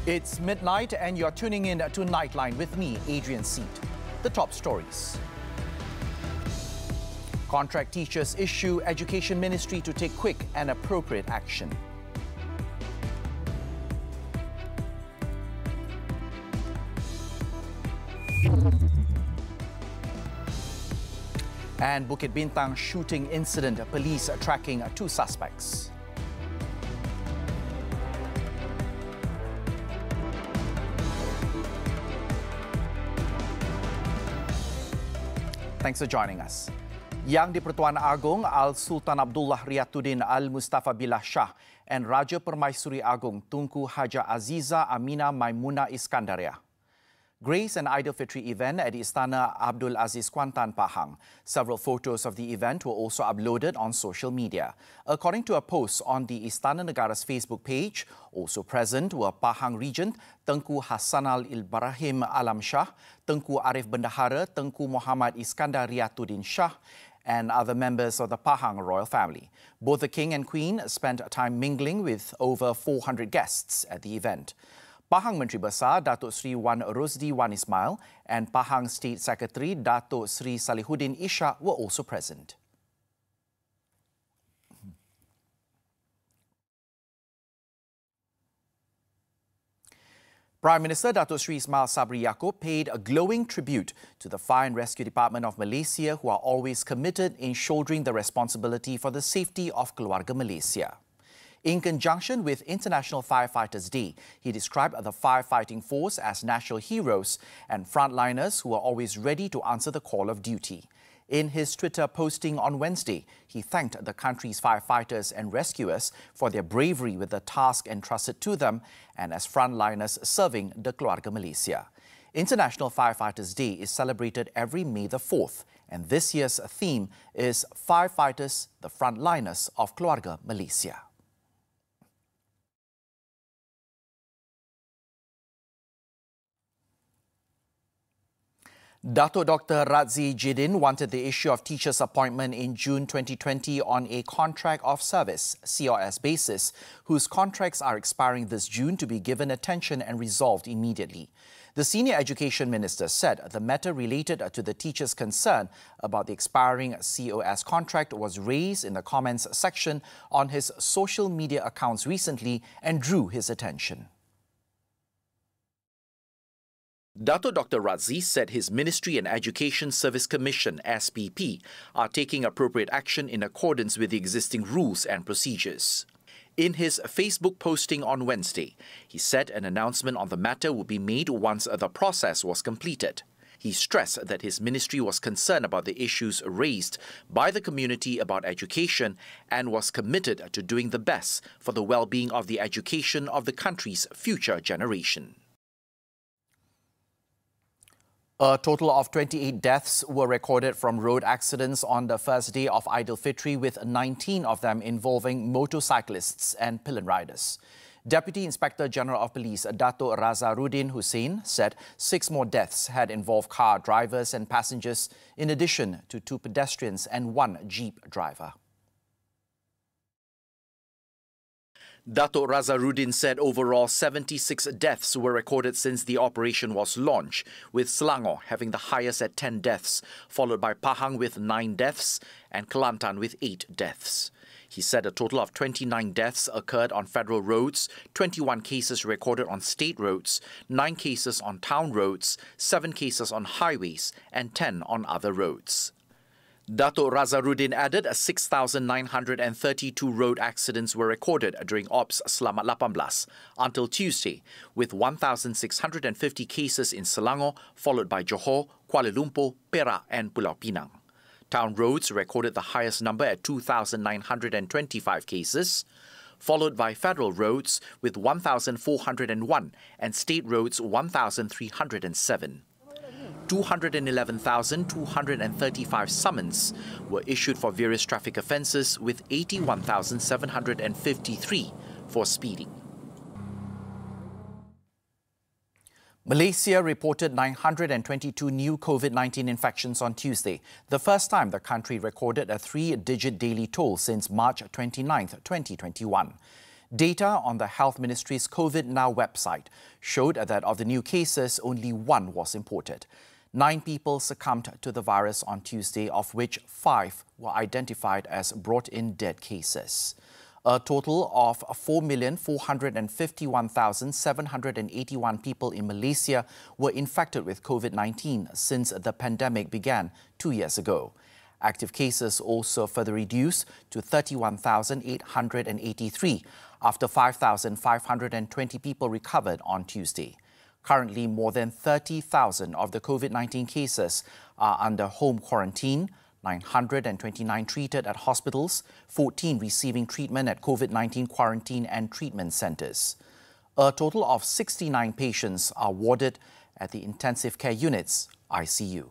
It's midnight and you're tuning in to Nightline with me, Adrian Seet. The top stories. Contract teachers issue Education Ministry to take quick and appropriate action. And Bukit Bintang shooting incident, police tracking 2 suspects. Thanks for joining us. Yang di-Pertuan Agong Al-Sultan Abdullah Riyatuddin Al-Mustafa Billah Shah and Raja Permaisuri Agong Tunku Haja Aziza Amina Maimuna Iskandaria. Grace and Aidilfitri event at Istana Abdul Aziz Kuantan, Pahang. Several photos of the event were also uploaded on social media. According to a post on the Istana Negara's Facebook page, also present were Pahang Regent Tengku Hassanal Ibrahim Alam Shah, Tengku Arif Bendahara, Tengku Muhammad Iskandar Riyatuddin Shah, and other members of the Pahang royal family. Both the King and Queen spent time mingling with over 400 guests at the event. Pahang Menteri Besar Datuk Sri Wan Rosdi Wan Ismail and Pahang State Secretary Datuk Sri Salihuddin Ishak were also present. Prime Minister Datuk Sri Ismail Sabri Yaakob paid a glowing tribute to the Fire and Rescue Department of Malaysia, who are always committed in shouldering the responsibility for the safety of keluarga Malaysia. In conjunction with International Firefighters Day, he described the firefighting force as national heroes and frontliners who are always ready to answer the call of duty. In his Twitter posting on Wednesday, he thanked the country's firefighters and rescuers for their bravery with the task entrusted to them and as frontliners serving the keluarga Malaysia. International Firefighters Day is celebrated every May the 4th, and this year's theme is Firefighters, the Frontliners of Keluarga Malaysia. Dato Dr. Razzie Jidin wanted the issue of teachers' appointment in June 2020 on a contract of service, COS basis, whose contracts are expiring this June to be given attention and resolved immediately. The Senior Education Minister said the matter related to the teachers' concern about the expiring COS contract was raised in the comments section on his social media accounts recently and drew his attention. Dato Dr. Razzie said his Ministry and Education Service Commission, SPP, are taking appropriate action in accordance with the existing rules and procedures. In his Facebook posting on Wednesday, he said an announcement on the matter would be made once the process was completed. He stressed that his ministry was concerned about the issues raised by the community about education and was committed to doing the best for the well-being of the education of the country's future generation. A total of 28 deaths were recorded from road accidents on the first day of Aidilfitri, with 19 of them involving motorcyclists and pillion riders. Deputy Inspector General of Police Dato Razaruddin Hussein said 6 more deaths had involved car drivers and passengers, in addition to 2 pedestrians and 1 jeep driver. Dato Razaruddin said overall 76 deaths were recorded since the operation was launched, with Selangor having the highest at 10 deaths, followed by Pahang with 9 deaths and Kelantan with 8 deaths. He said a total of 29 deaths occurred on federal roads, 21 cases recorded on state roads, 9 cases on town roads, 7 cases on highways and 10 on other roads. Dato Razaruddin added 6,932 road accidents were recorded during Ops Selamat 18 until Tuesday, with 1,650 cases in Selangor, followed by Johor, Kuala Lumpur, Perak and Pulau Pinang. Town roads recorded the highest number at 2,925 cases, followed by federal roads with 1,401 and state roads 1,307. 211,235 summons were issued for various traffic offences, with 81,753 for speeding. Malaysia reported 922 new COVID-19 infections on Tuesday, the first time the country recorded a 3-digit daily toll since March 29, 2021. Data on the Health Ministry's COVID Now website showed that of the new cases, only one was imported. 9 people succumbed to the virus on Tuesday, of which 5 were identified as brought-in dead cases. A total of 4,451,781 people in Malaysia were infected with COVID-19 since the pandemic began 2 years ago. Active cases also further reduced to 31,883 after 5,520 people recovered on Tuesday. Currently, more than 30,000 of the COVID-19 cases are under home quarantine, 929 treated at hospitals, 14 receiving treatment at COVID-19 quarantine and treatment centres. A total of 69 patients are warded at the intensive care units, ICU.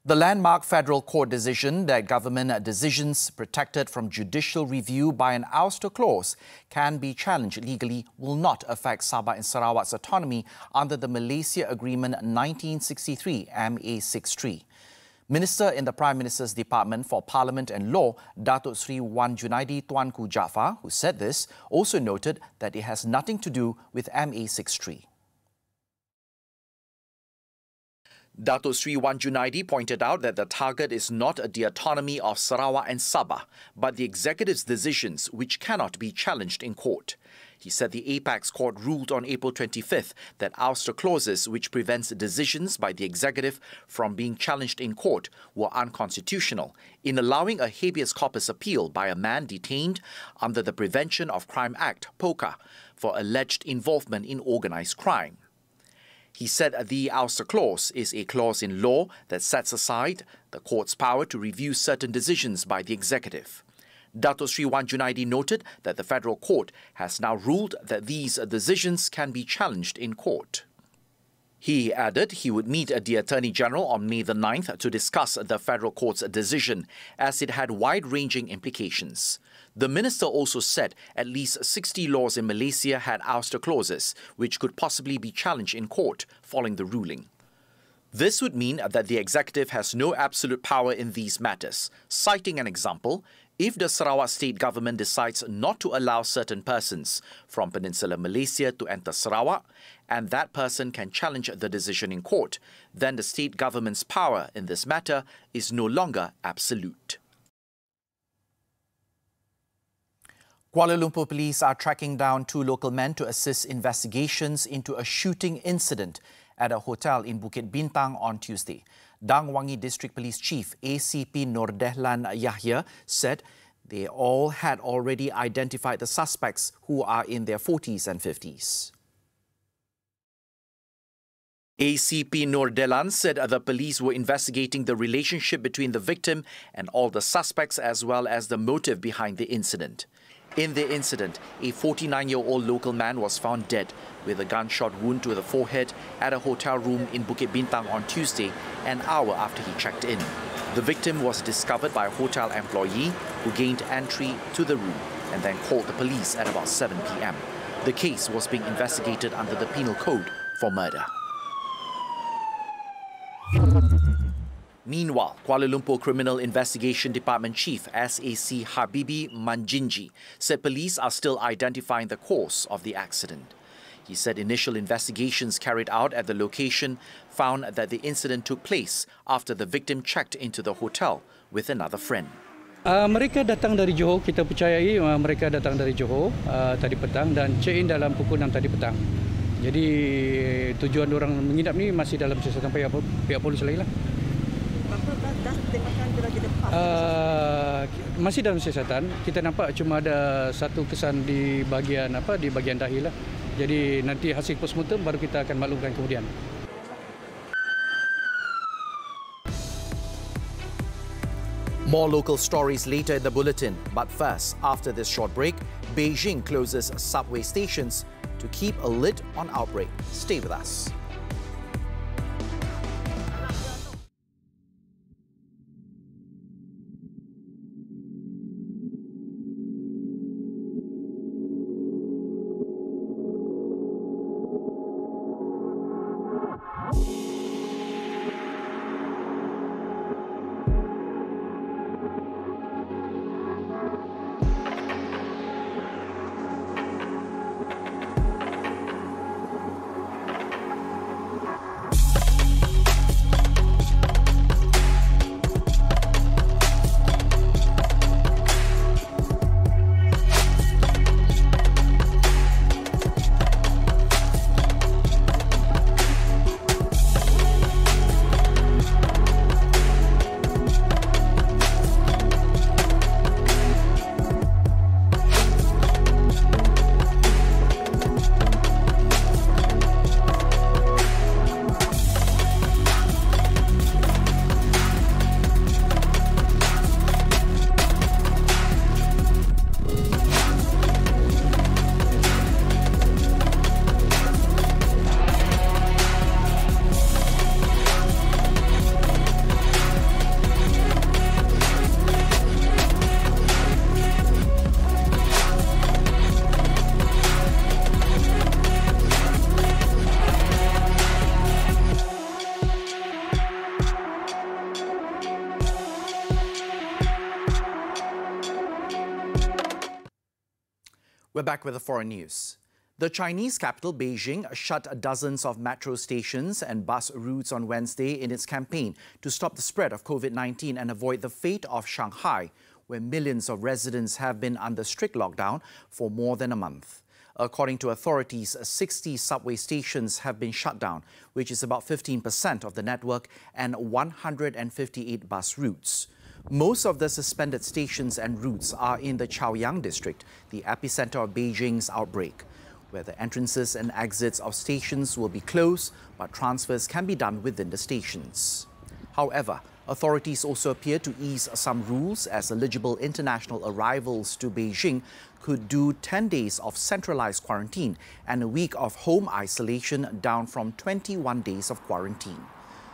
The landmark federal court decision that government decisions protected from judicial review by an ouster clause can be challenged legally will not affect Sabah and Sarawak's autonomy under the Malaysia Agreement 1963 MA63. Minister in the Prime Minister's Department for Parliament and Law, Datuk Sri Wan Junaidi Tuanku Jaafar, who said this, also noted that it has nothing to do with MA63. Datuk Sri Wan Junaidi pointed out that the target is not the autonomy of Sarawak and Sabah, but the executive's decisions which cannot be challenged in court. He said the Apex Court ruled on April 25th that ouster clauses which prevents decisions by the executive from being challenged in court were unconstitutional in allowing a habeas corpus appeal by a man detained under the Prevention of Crime Act, POCA, for alleged involvement in organised crime. He said the ouster clause is a clause in law that sets aside the court's power to review certain decisions by the executive. Datuk Sri Wan Junaidi noted that the federal court has now ruled that these decisions can be challenged in court. He added he would meet the Attorney General on May the 9th to discuss the federal court's decision, as it had wide-ranging implications. The minister also said at least 60 laws in Malaysia had ouster clauses, which could possibly be challenged in court following the ruling. This would mean that the executive has no absolute power in these matters. Citing an example, if the Sarawak state government decides not to allow certain persons from Peninsular Malaysia to enter Sarawak, and that person can challenge the decision in court, then the state government's power in this matter is no longer absolute. Kuala Lumpur police are tracking down 2 local men to assist investigations into a shooting incident at a hotel in Bukit Bintang on Tuesday. Dang Wangi District Police Chief ACP Nordehlan Yahya said they all had already identified the suspects, who are in their 40s and 50s. ACP Nordehlan said the police were investigating the relationship between the victim and all the suspects, as well as the motive behind the incident. In the incident, a 49-year-old local man was found dead with a gunshot wound to the forehead at a hotel room in Bukit Bintang on Tuesday, an hour after he checked in. The victim was discovered by a hotel employee who gained entry to the room and then called the police at about 7 p.m. The case was being investigated under the Penal Code for murder. Meanwhile, Kuala Lumpur Criminal Investigation Department Chief SAC Habibi Manjinji said police are still identifying the cause of the accident. He said initial investigations carried out at the location found that the incident took place after the victim checked into the hotel with another friend. Mereka datang dari Johor, kita percayai mereka datang dari Johor tadi petang dan check-in dalam pukul 6 tadi petang. Jadi tujuan orang menginap ni masih dalam siasatan pihak polis lagi lah. Masih dalam siasatan. Kita nampak cuma ada satu kesan di bahagian dahi lah. Jadi nanti hasil postmortem baru kita akan maklumkan kemudian. More local stories later in the Buletin. But first, after this short break, Beijing closes subway stations to keep a lid on outbreak. Stay with us. We're back with the foreign news. The Chinese capital, Beijing, shut dozens of metro stations and bus routes on Wednesday in its campaign to stop the spread of COVID-19 and avoid the fate of Shanghai, where millions of residents have been under strict lockdown for more than a month. According to authorities, 60 subway stations have been shut down, which is about 15% of the network, and 158 bus routes. Most of the suspended stations and routes are in the Chaoyang district, the epicenter of Beijing's outbreak, where the entrances and exits of stations will be closed, but transfers can be done within the stations. However, authorities also appear to ease some rules, as eligible international arrivals to Beijing could do 10 days of centralized quarantine and a week of home isolation, down from 21 days of quarantine.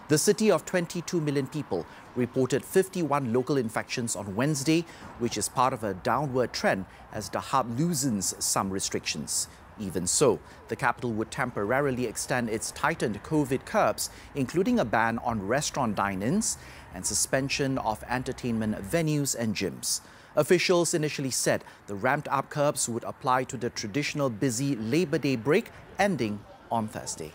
The city of 22 million people reported 51 local infections on Wednesday, which is part of a downward trend as the hub loosens some restrictions. Even so, the capital would temporarily extend its tightened COVID curbs, including a ban on restaurant dine-ins and suspension of entertainment venues and gyms. Officials initially said the ramped-up curbs would apply to the traditional busy Labor Day break ending on Thursday.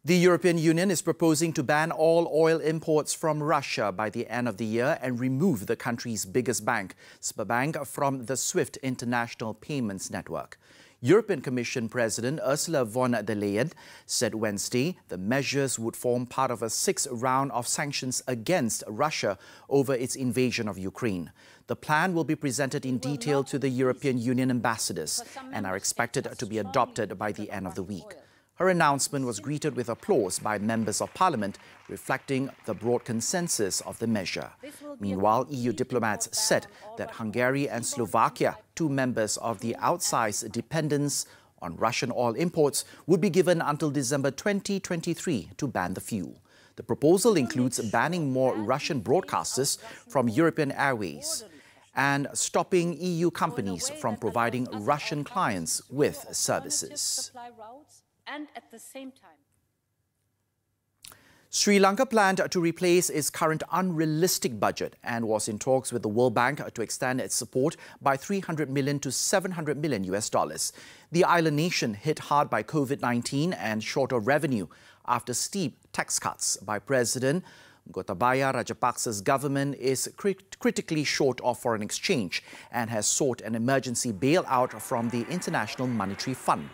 The European Union is proposing to ban all oil imports from Russia by the end of the year and remove the country's biggest bank, Sberbank, from the SWIFT international payments network. European Commission President Ursula von der Leyen said Wednesday the measures would form part of a sixth round of sanctions against Russia over its invasion of Ukraine. The plan will be presented in detail to the European Union ambassadors and are expected to be adopted by the end of the week. Her announcement was greeted with applause by members of parliament, reflecting the broad consensus of the measure. Meanwhile, EU diplomats said that Hungary and Slovakia, two members of the outsized dependence on Russian oil imports, would be given until December 2023 to ban the fuel. The proposal includes banning more Russian broadcasters from European airways and stopping EU companies from providing Russian clients with services. And at the same time, Sri Lanka planned to replace its current unrealistic budget and was in talks with the World Bank to extend its support by $300 million to $700 million US. The island nation hit hard by COVID-19 and shorter revenue after steep tax cuts by President Gotabaya Rajapaksa's government is critically short of foreign exchange and has sought an emergency bailout from the International Monetary Fund.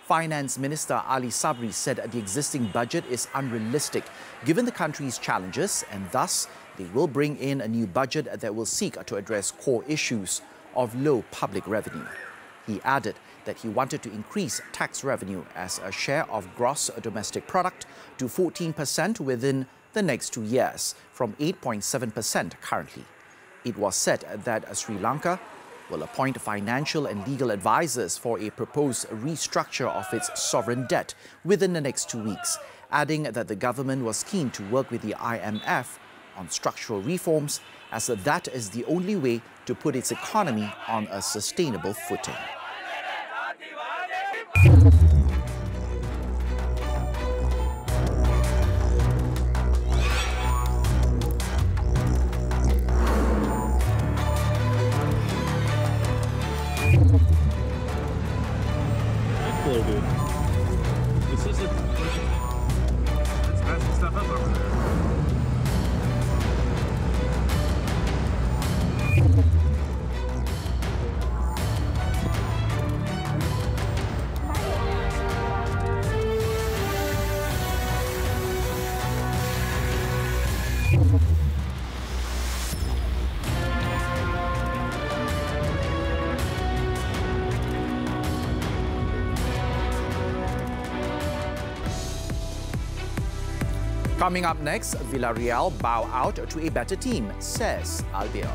Finance Minister Ali Sabri said the existing budget is unrealistic given the country's challenges, and thus they will bring in a new budget that will seek to address core issues of low public revenue. He added that he wanted to increase tax revenue as a share of gross domestic product to 14% within the next 2 years, from 8.7% currently. It was said that Sri Lanka will appoint financial and legal advisors for a proposed restructure of its sovereign debt within the next 2 weeks, adding that the government was keen to work with the IMF on structural reforms, as that is the only way to put its economy on a sustainable footing. Coming up next, Villarreal bow out to a better team, says Albiol.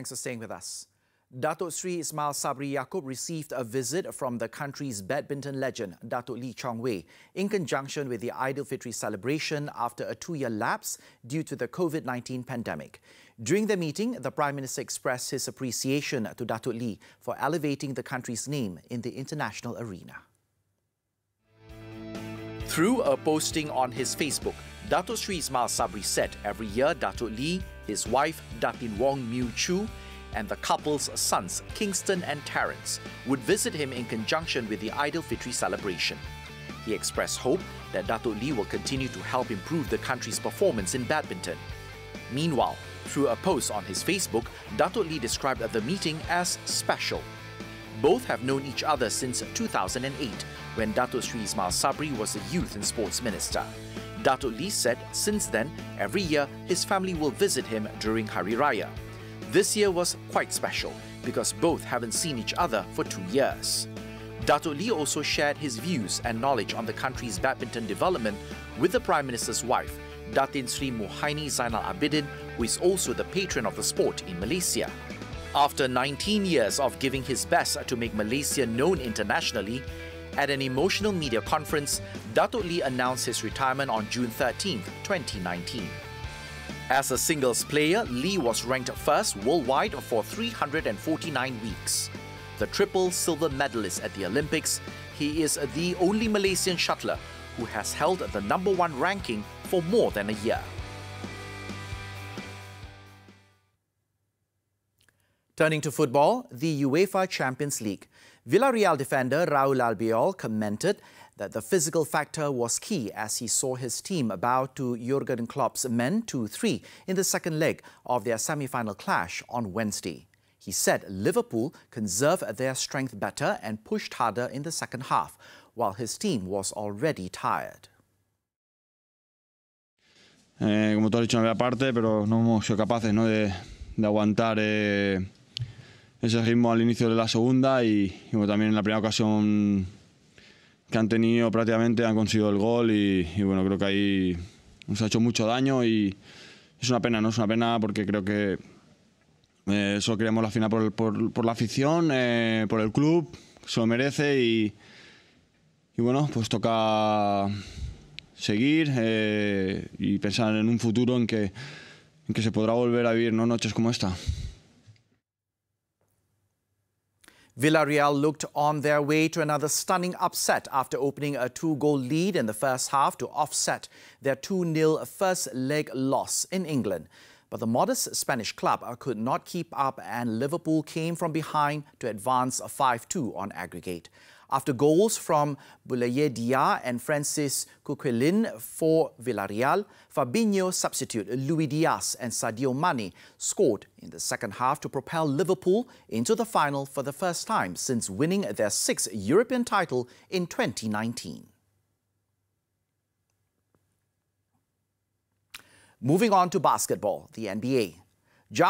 Thanks for staying with us. Datuk Sri Ismail Sabri Yaakob received a visit from the country's badminton legend, Datuk Lee Chong Wei, in conjunction with the Aidilfitri celebration after a 2-year lapse due to the COVID-19 pandemic. During the meeting, the Prime Minister expressed his appreciation to Datuk Lee for elevating the country's name in the international arena. Through a posting on his Facebook, Datuk Sri Ismail Sabri said every year Datuk Lee, his wife Datin Wong Mew Chu, and the couple's sons, Kingston and Terence, would visit him in conjunction with the Aidilfitri celebration. He expressed hope that Datuk Lee will continue to help improve the country's performance in badminton. Meanwhile, through a post on his Facebook, Datuk Lee described the meeting as special. Both have known each other since 2008, when Datuk Sri Ismail Sabri was the Youth and Sports Minister. Datuk Lee said since then, every year his family will visit him during Hari Raya. This year was quite special because both haven't seen each other for 2 years. Datuk Lee also shared his views and knowledge on the country's badminton development with the Prime Minister's wife, Datin Sri Muhaini Zainal Abidin, who is also the patron of the sport in Malaysia. After 19 years of giving his best to make Malaysia known internationally, at an emotional media conference, Datuk Lee announced his retirement on June 13, 2019. As a singles player, Lee was ranked first worldwide for 349 weeks. The triple silver medalist at the Olympics, he is the only Malaysian shuttler who has held the #1 ranking for more than a year. Turning to football, the UEFA Champions League. Villarreal defender Raul Albiol commented that the physical factor was key as he saw his team bow to Jurgen Klopp's men 2-3 in the second leg of their semi-final clash on Wednesday. He said Liverpool conserved their strength better and pushed harder in the second half, while his team was already tired. Como tú has dicho, no había parte, pero no hemos sido capaces, ¿no? de aguantar ese ritmo al inicio de la segunda y bueno, también en la primera ocasión que han tenido prácticamente han conseguido el gol y bueno, creo que ahí nos ha hecho mucho daño y es una pena, ¿no? Es una pena porque creo que solo queremos la final por la afición, por el club, se lo merece y bueno, pues toca seguir y pensar en un futuro en que se podrá volver a vivir, ¿no? Noches como esta. Villarreal looked on their way to another stunning upset after opening a 2-goal lead in the first half to offset their 2-0 first leg loss in England. But the modest Spanish club could not keep up and Liverpool came from behind to advance 5-2 on aggregate. After goals from Buletin and Francis Cuquelin for Villarreal, Fabinho substitute Luis Diaz and Sadio Mane scored in the second half to propel Liverpool into the final for the first time since winning their 6th European title in 2019. Moving on to basketball, the NBA.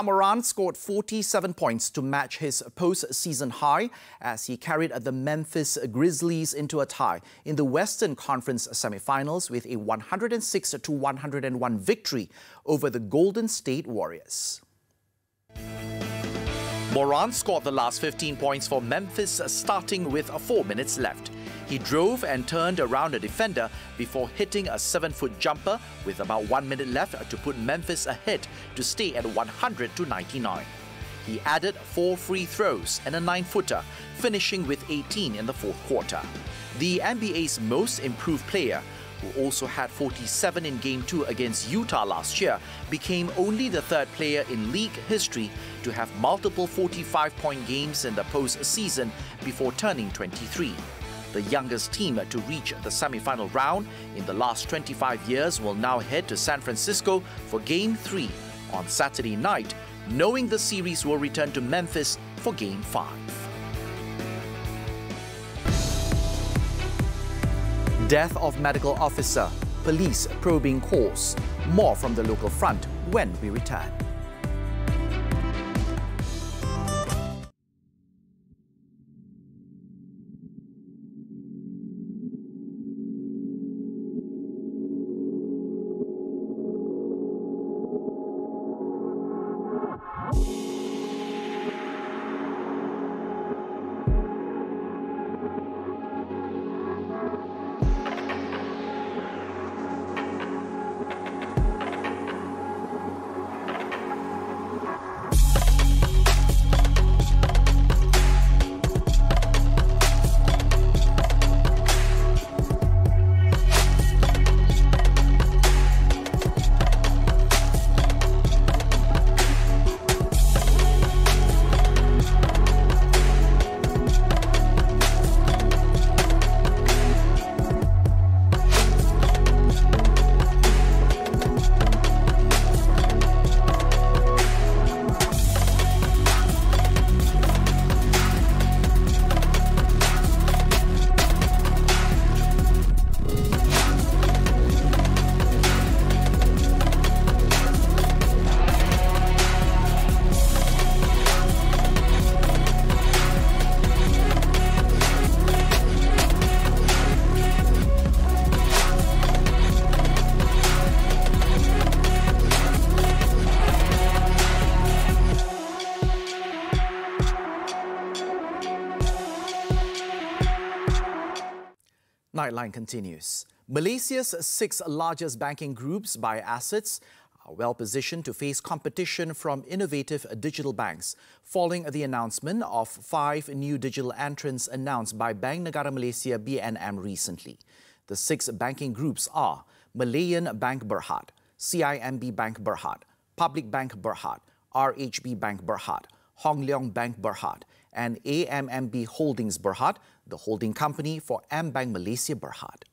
Morant scored 47 points to match his post-season high as he carried the Memphis Grizzlies into a tie in the Western Conference semifinals with a 106-101 victory over the Golden State Warriors. Morant scored the last 15 points for Memphis starting with 4 minutes left. He drove and turned around a defender before hitting a 7-foot jumper with about 1 minute left to put Memphis ahead to stay at 100-99. He added 4 free throws and a 9-footer, finishing with 18 in the fourth quarter. The NBA's most improved player, who also had 47 in Game 2 against Utah last year, became only the 3rd player in league history to have multiple 45-point games in the postseason before turning 23. The youngest team to reach the semi-final round in the last 25 years will now head to San Francisco for Game 3 on Saturday night, knowing the series will return to Memphis for Game 5. Death of medical officer, police probing cause. More from the local front when we return. Nightline continues. Malaysia's 6 largest banking groups by assets are well positioned to face competition from innovative digital banks, following the announcement of 5 new digital entrants announced by Bank Negara Malaysia (BNM) recently. The 6 banking groups are Malayan Bank Berhad, CIMB Bank Berhad, Public Bank Berhad, RHB Bank Berhad, Hong Leong Bank Berhad, and AMMB Holdings Berhad, the holding company for AmBank Malaysia Berhad.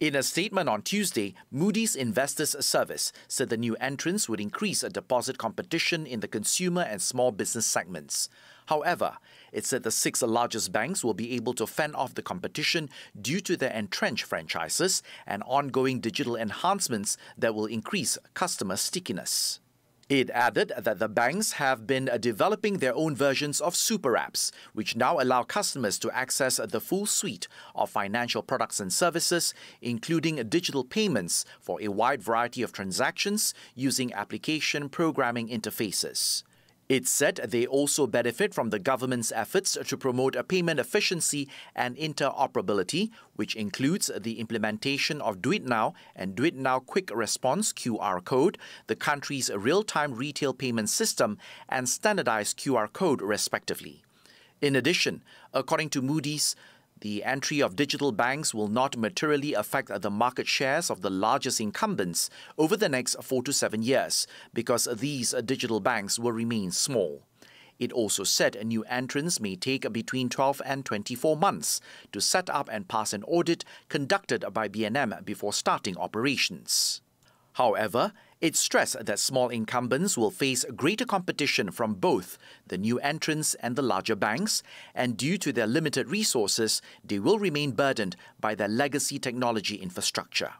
In a statement on Tuesday, Moody's Investors Service said the new entrants would increase deposit competition in the consumer and small business segments. However, it said the 6 largest banks will be able to fend off the competition due to their entrenched franchises and ongoing digital enhancements that will increase customer stickiness. It added that the banks have been developing their own versions of super apps, which now allow customers to access the full suite of financial products and services, including digital payments for a wide variety of transactions using application programming interfaces. It said they also benefit from the government's efforts to promote payment efficiency and interoperability, which includes the implementation of Do It Now and Do It Now Quick Response QR code, the country's real-time retail payment system, and standardized QR code, respectively. In addition, according to Moody's, the entry of digital banks will not materially affect the market shares of the largest incumbents over the next 4 to 7 years because these digital banks will remain small. It also said new entrants may take between 12 and 24 months to set up and pass an audit conducted by BNM before starting operations. However, it stressed that small incumbents will face greater competition from both the new entrants and the larger banks, and due to their limited resources, they will remain burdened by their legacy technology infrastructure.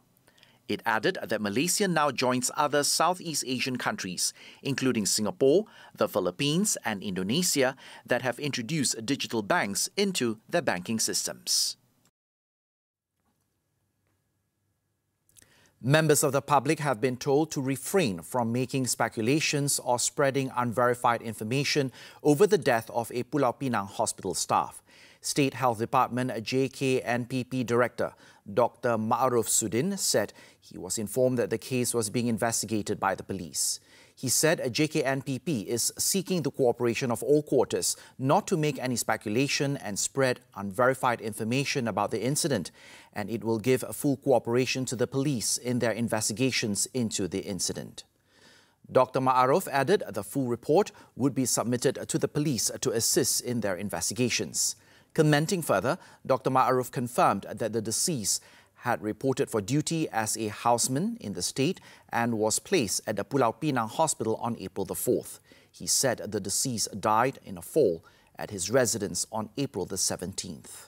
It added that Malaysia now joins other Southeast Asian countries, including Singapore, the Philippines, and Indonesia, that have introduced digital banks into their banking systems. Members of the public have been told to refrain from making speculations or spreading unverified information over the death of a Pulau Pinang hospital staff. State Health Department JKNPP Director Dr. Ma'aruf Sudin said he was informed that the case was being investigated by the police. He said JKNPP is seeking the cooperation of all quarters not to make any speculation and spread unverified information about the incident, and it will give full cooperation to the police in their investigations into the incident. Dr. Ma'aruf added the full report would be submitted to the police to assist in their investigations. Commenting further, Dr. Ma'aruf confirmed that the deceased had reported for duty as a houseman in the state and was placed at the Pulau Pinang Hospital on April the 4th. He said the deceased died in a fall at his residence on April the 17th.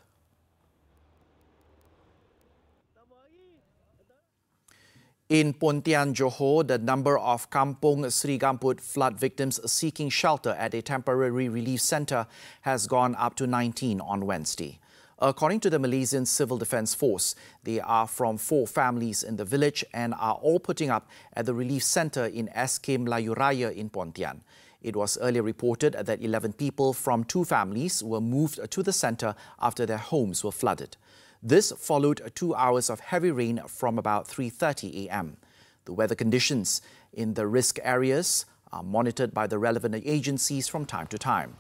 In Pontian, Johor, the number of Kampung Sri Gamput flood victims seeking shelter at a temporary relief centre has gone up to 19 on Wednesday. According to the Malaysian Civil Defence Force, they are from 4 families in the village and are all putting up at the relief centre in SK Melayu Raya in Pontian. It was earlier reported that 11 people from 2 families were moved to the centre after their homes were flooded. This followed 2 hours of heavy rain from about 3:30 a.m. The weather conditions in the risk areas are monitored by the relevant agencies from time to time.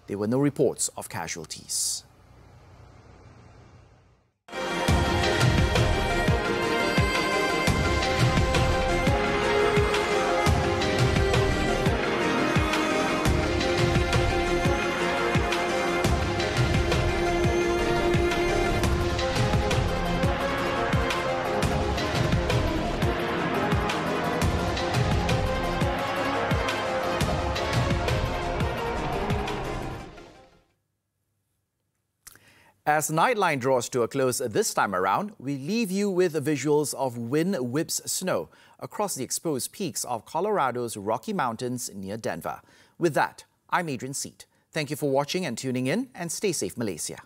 There were no reports of casualties. As Nightline draws to a close this time around, we leave you with visuals of wind whips snow across the exposed peaks of Colorado's Rocky Mountains near Denver. With that, I'm Adrian Seet. Thank you for watching and tuning in, and stay safe, Malaysia.